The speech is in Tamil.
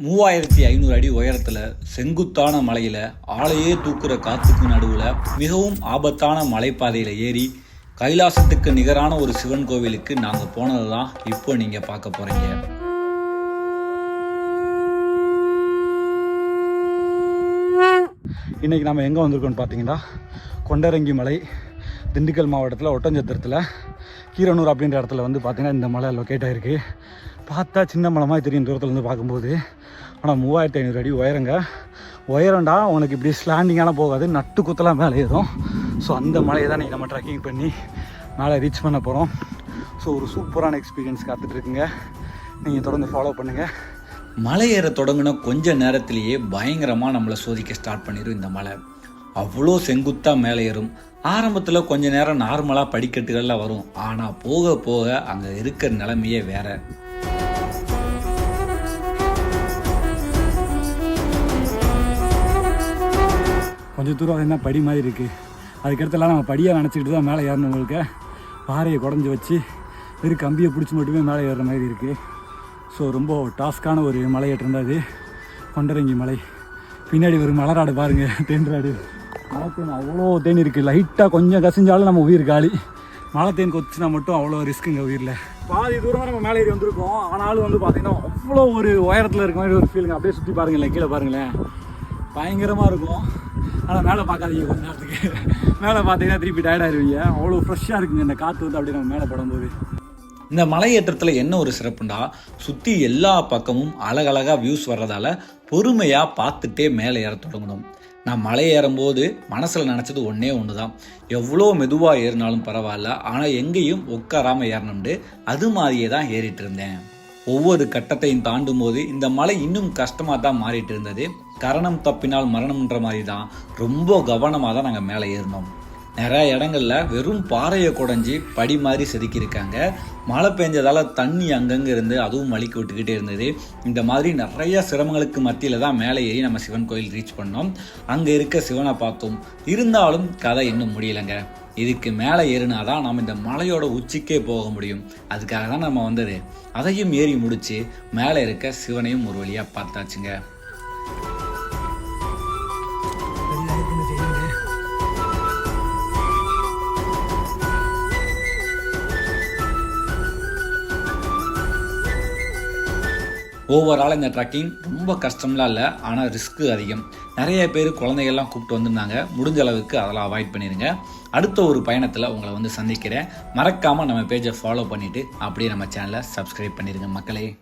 3500 அடி உயரத்தில் செங்குத்தான மலையில் ஆளையே தூக்குற காத்துக்கு நடுவில் மிகவும் ஆபத்தான மலைப்பாதையில் ஏறி கைலாசத்துக்கு நிகரான ஒரு சிவன் கோவிலுக்கு நாங்கள் போனது தான் இப்போ நீங்கள் பார்க்க போகிறீங்க. இன்றைக்கி நம்ம எங்கே வந்திருக்கோம்னு பார்த்தீங்கன்னா கொண்டரங்கி மலை, திண்டுக்கல் மாவட்டத்தில் ஒட்டஞ்சத்திரத்தில் கீரனூர் அப்படின்ற இடத்துல வந்து பார்த்திங்கன்னா இந்த மலை லொக்கேட் ஆகிருக்கு. பார்த்தா சின்ன மலை மாதிரி தெரியும் தூரத்தில் வந்து பார்க்கும்போது. ஆனால் 3500 அடி உயரம்டா. உனக்கு இப்படி ஸ்லாண்டிங்காலாம் போகாது, நட்டு குத்தலாம் மேலே ஏறும். ஸோ அந்த மலையை தான் நம்ம ட்ரெக்கிங் பண்ணி மேலே ரீச் பண்ண போகிறோம். ஸோ ஒரு சூப்பரான எக்ஸ்பீரியன்ஸ் காத்துட்ருக்குங்க. நீங்கள் தொடர்ந்து ஃபாலோ பண்ணுங்கள். மலை ஏற தொடங்கின கொஞ்ச நேரத்திலேயே பயங்கரமாக நம்மளை சோதிக்க ஸ்டார்ட் பண்ணிடும் இந்த மலை. அவ்வளோ செங்குத்தாக மேலே ஏறும். ஆரம்பத்தில் கொஞ்ச நேரம் நார்மலாக படிக்கட்டுகளில் வரும். ஆனால் போக போக அங்கே இருக்கிற நிலைமையே வேற. கொஞ்சம் தூரம் என்ன படி மாதிரி இருக்குது. அதுக்கடுத்தெல்லாம் நம்ம படியாக நினச்சிக்கிட்டு தான் மேலே ஏறணுங்களுக்கு பாறையை குடஞ்சி வச்சு வெறும் கம்பியை பிடிச்சி மட்டுமே மேலே ஏறுற மாதிரி இருக்குது. ஸோ ரொம்ப டாஸ்க்கான ஒரு மலையேற்றம் தான் அது கொண்டரங்கி மலை. பின்னாடி ஒரு மலராடு பாருங்கள், தேன்றாடு. மலை தேன் அவ்வளோ தேன் இருக்குது. லைட்டாக கொஞ்சம் கசிஞ்சாலும் நம்ம உயிர் காலி. மலை தேன் கொச்சினா மட்டும் அவ்வளோ ரிஸ்க்குங்க உயிரில். பாதி தூரம் தான் நம்ம மேலே ஏறி வந்திருக்கோம். ஆனாலும் வந்து பார்த்திங்கன்னா அவ்வளோ ஒரு உயரத்தில் இருக்க மாதிரி ஒரு ஃபீலுங்க. அப்படியே சுற்றி பாருங்களேன், கீழே பாருங்களேன், பயங்கரமாக இருக்கும். ஆனால் மேலே பார்க்காதீங்க கொஞ்ச நேரத்துக்கு. மேலே பார்த்தீங்கன்னா திருப்பி டயர்டாயிருவீங்க. அவ்வளோ ஃப்ரெஷ்ஷாக இருக்குங்க இந்த காற்று வந்து அப்படியே நம்ம மேலே படும்போது. இந்த மலையேற்றத்தில் என்ன ஒரு சிறப்புண்டா, சுற்றி எல்லா பக்கமும் அழகழகாக வியூஸ் வர்றதால பொறுமையாக பார்த்துட்டே மேலே ஏற தொடங்கணும். நான் மலை ஏறும்போது மனசில் நினச்சது ஒன்றே ஒன்று தான், எவ்வளோ மெதுவாக ஏறினாலும் பரவாயில்ல, ஆனால் எங்கேயும் உட்காராமல் ஏறணும்னு அது மாதிரியே தான் ஏறிட்டு இருந்தேன். ஒவ்வொரு கட்டத்தையும் தாண்டும் போது இந்த மலை இன்னும் கஷ்டமாக தான் மாறிட்டு இருந்தது. கரணம் தப்பினால் மரணம்ன்ற மாதிரி தான் ரொம்ப கவனமாக தான் நாங்கள் மேலே ஏறினோம். நிறைய இடங்களில் வெறும் பாறையை குடஞ்சி படி மாதிரி செதுக்கியிருக்காங்க. மழை பெஞ்சதால் தண்ணி அங்கங்கே இருந்து அதுவும் வலிக்கு விட்டுக்கிட்டே இருந்தது. இந்த மாதிரி நிறைய சிரமங்களுக்கு மத்தியில் தான் மேலே ஏறி நம்ம சிவன் கோயில் ரீச் பண்ணோம். அங்கே இருக்க சிவனை பார்த்தோம். இருந்தாலும் கதை இன்னும் முடியலைங்க. இதுக்கு மேலே ஏறினாதான் நம்ம இந்த மலையோட உச்சிக்கே போக முடியும். அதுக்காக தான் நம்ம வந்தது. அதையும் ஏறி முடித்து மேலே இருக்க சிவனையும் ஒரு வழியாக பார்த்தாச்சுங்க. ஓவரால் இந்த ட்ரக்கிங் ரொம்ப கஷ்டம்லாம் இல்லை, ஆனால் ரிஸ்க்கு அதிகம். நிறைய பேர் குழந்தைகள்லாம் கூப்பிட்டு வந்திருந்தாங்க. முடிஞ்ச அளவுக்கு அதெல்லாம் அவாய்ட் பண்ணிடுங்க. அடுத்த ஒரு பயணத்தில் உங்களை வந்து சந்திக்கிறேன். மறக்காமல் நம்ம பேஜை ஃபாலோ பண்ணிவிட்டு அப்படியே நம்ம சேனலை சப்ஸ்கிரைப் பண்ணிடுங்க மக்களே.